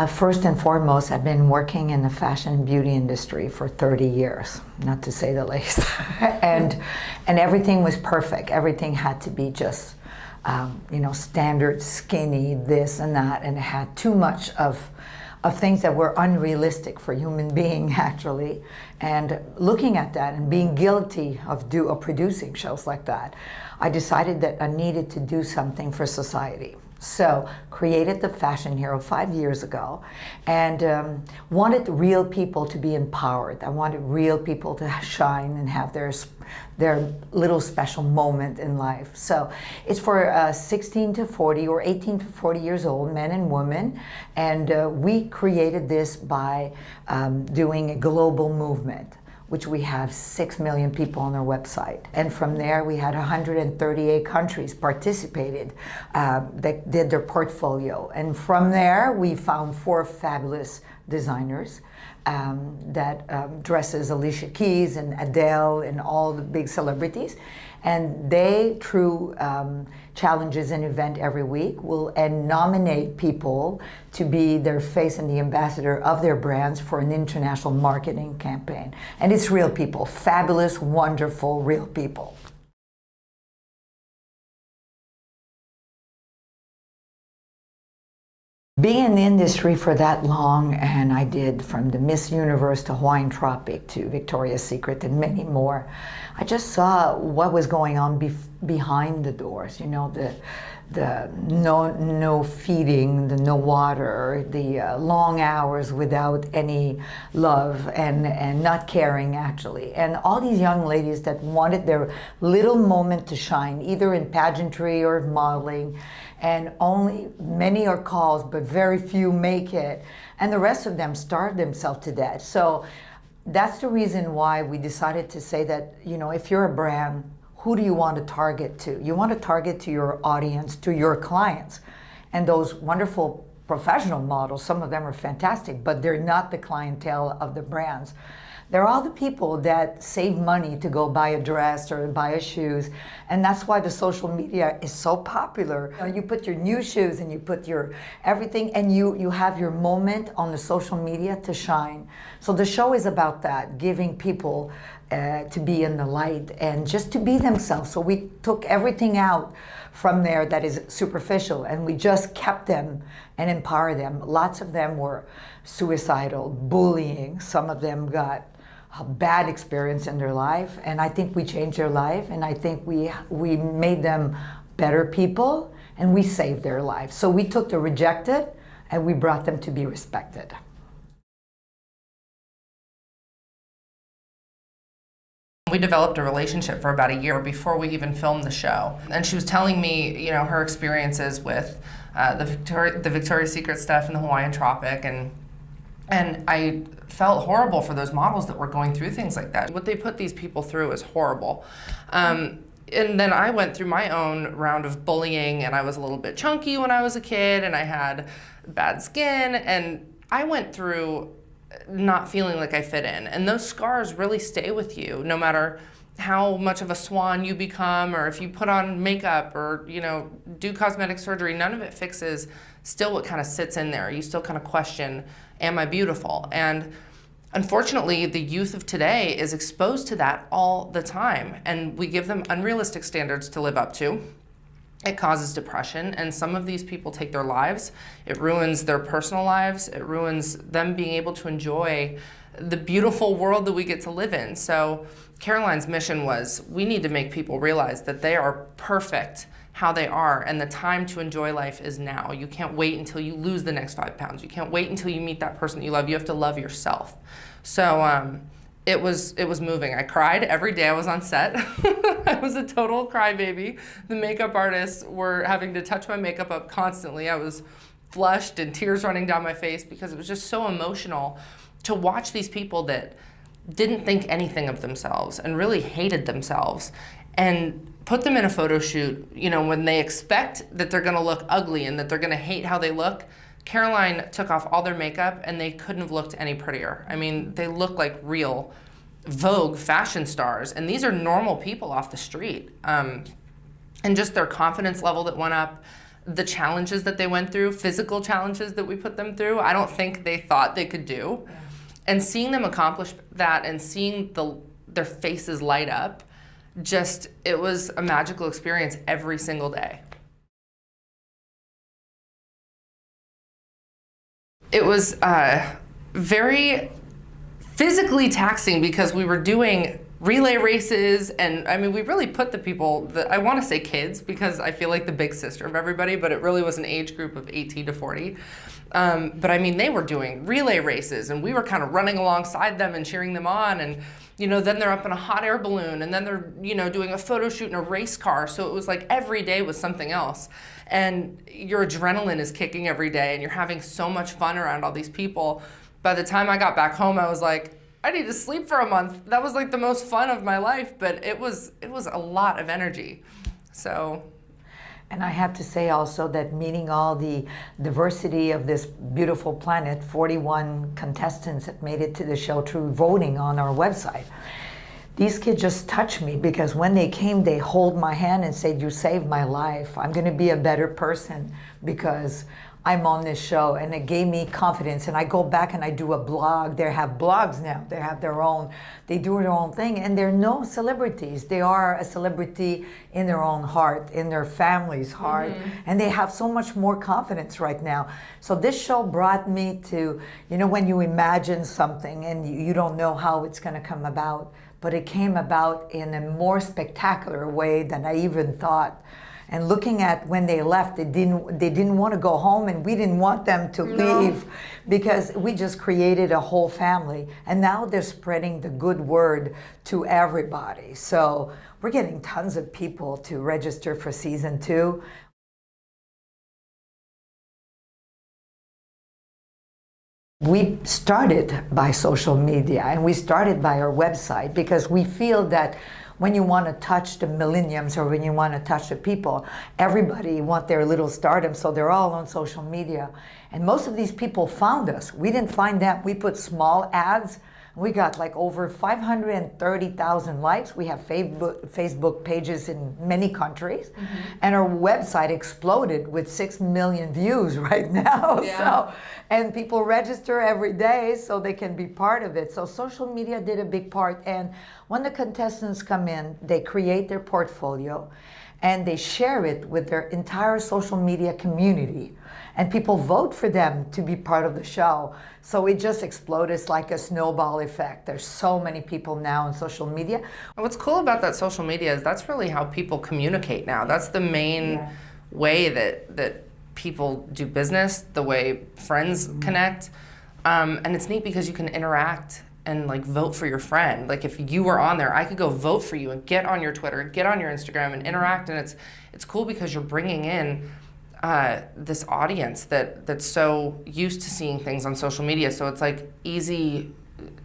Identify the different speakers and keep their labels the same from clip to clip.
Speaker 1: First and foremost, I've been working in the fashion and beauty industry for 30 years, not to say the least. and everything was perfect. Everything had to be just, standard, skinny, this and that, and it had too much of things that were unrealistic for human being, actually. And looking at that and being guilty of producing shows like that, I decided that I needed to do something for society. So created the Fashion Hero 5 years ago, and wanted real people to be empowered. I wanted real people to shine and have their little special moment in life. So it's for 16 to 40 or 18 to 40 years old, men and women, and we created this by doing a global movement, which we have 6 million people on our website. And from there, we had 138 countries participated that did their portfolio. And from there, we found 4 fabulous designers that dresses Alicia Keys and Adele and all the big celebrities. And they, through challenges and event every week, will nominate people to be their face and the ambassador of their brands for an international marketing campaign. And it's real people, fabulous, wonderful, real people. Being in the industry for that long, and I did from the Miss Universe to Hawaiian Tropic to Victoria's Secret and many more, I just saw what was going on behind the doors. You know, the no feeding, the no water, the long hours without any love and not caring, actually. And all these young ladies that wanted their little moment to shine, either in pageantry or modeling, and many are called, but very few make it. And the rest of them starve themselves to death. So that's the reason why we decided to say that, if you're a brand, who do you want to target to? You want to target to your audience, to your clients. And those wonderful professional models, some of them are fantastic, but they're not the clientele of the brands. They're all the people that save money to go buy a dress or buy a shoes. And that's why the social media is so popular. You put your new shoes and you put your everything, and you have your moment on the social media to shine. So the show is about that, giving people to be in the light and just to be themselves. So we took everything out from there that is superficial, and we just kept them and empowered them. Lots of them were suicidal, bullying. Some of them got a bad experience in their life, and I think we changed their life, and I think we made them better people, and we saved their lives. So we took the rejected and we brought them to be respected.
Speaker 2: We developed a relationship for about a year before we even filmed the show. And she was telling me, her experiences with the Victoria's Secret stuff in the Hawaiian Tropic, and I felt horrible for those models that were going through things like that. What they put these people through is horrible. And then I went through my own round of bullying, and I was a little bit chunky when I was a kid, and I had bad skin, and I went through not feeling like I fit in. And those scars really stay with you, no matter how much of a swan you become, or if you put on makeup or, do cosmetic surgery, none of it fixes still what kind of sits in there. You still kind of question, am I beautiful? And unfortunately, the youth of today is exposed to that all the time, and we give them unrealistic standards to live up to. It causes depression, and some of these people take their lives. It ruins their personal lives. It ruins them being able to enjoy the beautiful world that we get to live in. So Caroline's mission was, we need to make people realize that they are perfect how they are, and the time to enjoy life is now. You can't wait until you lose the next 5 pounds. You can't wait until you meet that person that you love. You have to love yourself. So it was moving. I cried every day I was on set. I was a total crybaby. The makeup artists were having to touch my makeup up constantly. I was flushed and tears running down my face because it was just so emotional to watch these people that didn't think anything of themselves and really hated themselves, and put them in a photo shoot, when they expect that they're gonna look ugly and that they're gonna hate how they look. Caroline took off all their makeup and they couldn't have looked any prettier. I mean, they look like real Vogue fashion stars, and these are normal people off the street. And just their confidence level that went up, the challenges that they went through, physical challenges that we put them through, I don't think they thought they could do. Yeah. And seeing them accomplish that and seeing their faces light up, it was a magical experience every single day. It was very physically taxing because we were doing relay races, and I mean, we really put the people, I want to say kids because I feel like the big sister of everybody, but it really was an age group of 18 to 40. But I mean, they were doing relay races and we were kind of running alongside them and cheering them on, and then they're up in a hot air balloon, and then they're doing a photo shoot in a race car. So it was like every day was something else, and your adrenaline is kicking every day and you're having so much fun around all these people. By the time I got back home, I was like, I need to sleep for a month. That was like the most fun of my life, but it was a lot of energy. So.
Speaker 1: And I have to say also that meeting all the diversity of this beautiful planet, 41 contestants that made it to the show through voting on our website. These kids just touched me because when they came, they hold my hand and said, "You saved my life. I'm going to be a better person because I'm on this show." And it gave me confidence. And I go back and I do a blog. They have blogs now. They have they do their own thing. And they're no celebrities. They are a celebrity in their own heart, in their family's heart. Mm-hmm. And they have so much more confidence right now. So this show brought me to, when you imagine something and you don't know how it's going to come about, but it came about in a more spectacular way than I even thought. And looking at when they left, they didn't want to go home, and we didn't want them to leave because we just created a whole family. And now they're spreading the good word to everybody. So we're getting tons of people to register for season 2. We started by social media, and we started by our website because we feel that when you want to touch the millenniums or when you want to touch the people, everybody want their little stardom, so they're all on social media. And most of these people found us. We didn't find them. We put small ads. We got like over 530,000 likes. We have Facebook pages in many countries. Mm-hmm. And our website exploded with 6 million views right now. Yeah. And people register every day so they can be part of it. So social media did a big part. And when the contestants come in, they create their portfolio and they share it with their entire social media community. And people vote for them to be part of the show. So it just exploded. It's like a snowball effect. There's so many people now on social media.
Speaker 2: What's cool about that social media is that's really how people communicate now. That's the main way that people do business, the way friends connect. And it's neat because you can interact and like vote for your friend. Like if you were on there, I could go vote for you and get on your Twitter, get on your Instagram and interact. And it's cool because you're bringing in this audience that's so used to seeing things on social media. So it's like easy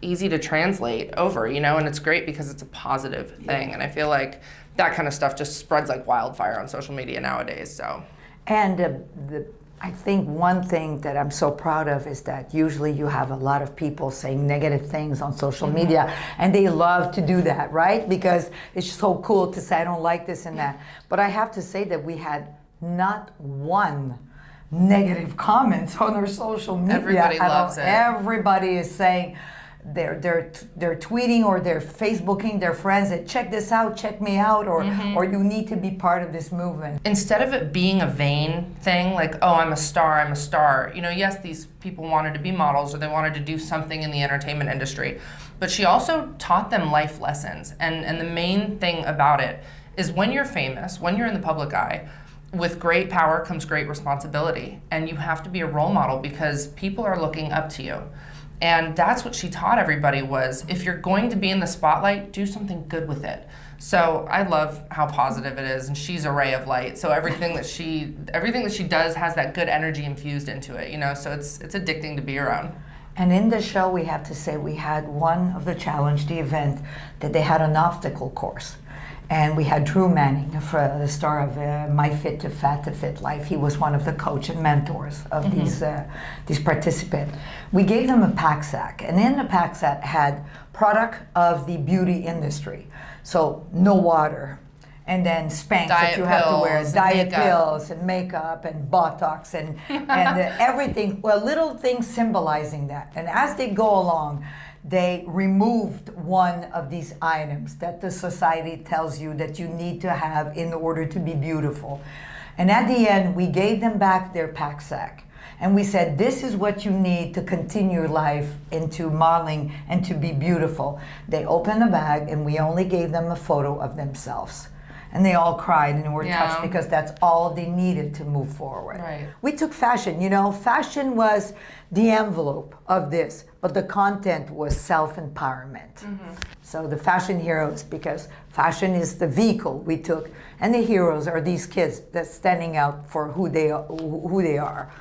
Speaker 2: to translate over, and it's great because it's a positive thing. And I feel like that kind of stuff just spreads like wildfire on social media nowadays. So.
Speaker 1: And I think one thing that I'm so proud of is that usually you have a lot of people saying negative things on social media, and they love to do that, right? Because it's so cool to say, I don't like this and that. But I have to say that we had not one negative comments on our social media.
Speaker 2: Everybody loves it.
Speaker 1: Everybody is saying, they're tweeting or they're Facebooking their friends that check this out, check me out, or you need to be part of this movement.
Speaker 2: Instead of it being a vain thing, like, oh, I'm a star. Yes, these people wanted to be models or they wanted to do something in the entertainment industry, but she also taught them life lessons. And the main thing about it is when you're famous, when you're in the public eye, with great power comes great responsibility. And you have to be a role model because people are looking up to you. And that's what she taught everybody was, if you're going to be in the spotlight, do something good with it. So I love how positive it is, and she's a ray of light. So everything that she does has that good energy infused into it, so it's addicting to be around.
Speaker 1: And in the show, we have to say we had one of the challenge, the event, that they had an obstacle course. And we had Drew Manning, the star of My Fit to Fat to Fit Life. He was one of the coach and mentors of these participants. We gave them a pack sack, and in the pack sack had product of the beauty industry. So no water, and then Spanx
Speaker 2: Diet
Speaker 1: that you have to wear,
Speaker 2: pills and
Speaker 1: diet
Speaker 2: makeup.
Speaker 1: pills and makeup and Botox and everything. Well, little things symbolizing that. And as they go along, they removed one of these items that the society tells you that you need to have in order to be beautiful. And at the end, we gave them back their pack sack. And we said, this is what you need to continue your life into modeling and to be beautiful. They opened the bag and we only gave them a photo of themselves. And they all cried and were touched because that's all they needed to move forward.
Speaker 2: Right.
Speaker 1: We took fashion, you know, fashion was the envelope of this, but the content was self-empowerment. So the fashion heroes, because fashion is the vehicle we took, and the heroes are these kids that's standing out for who they are.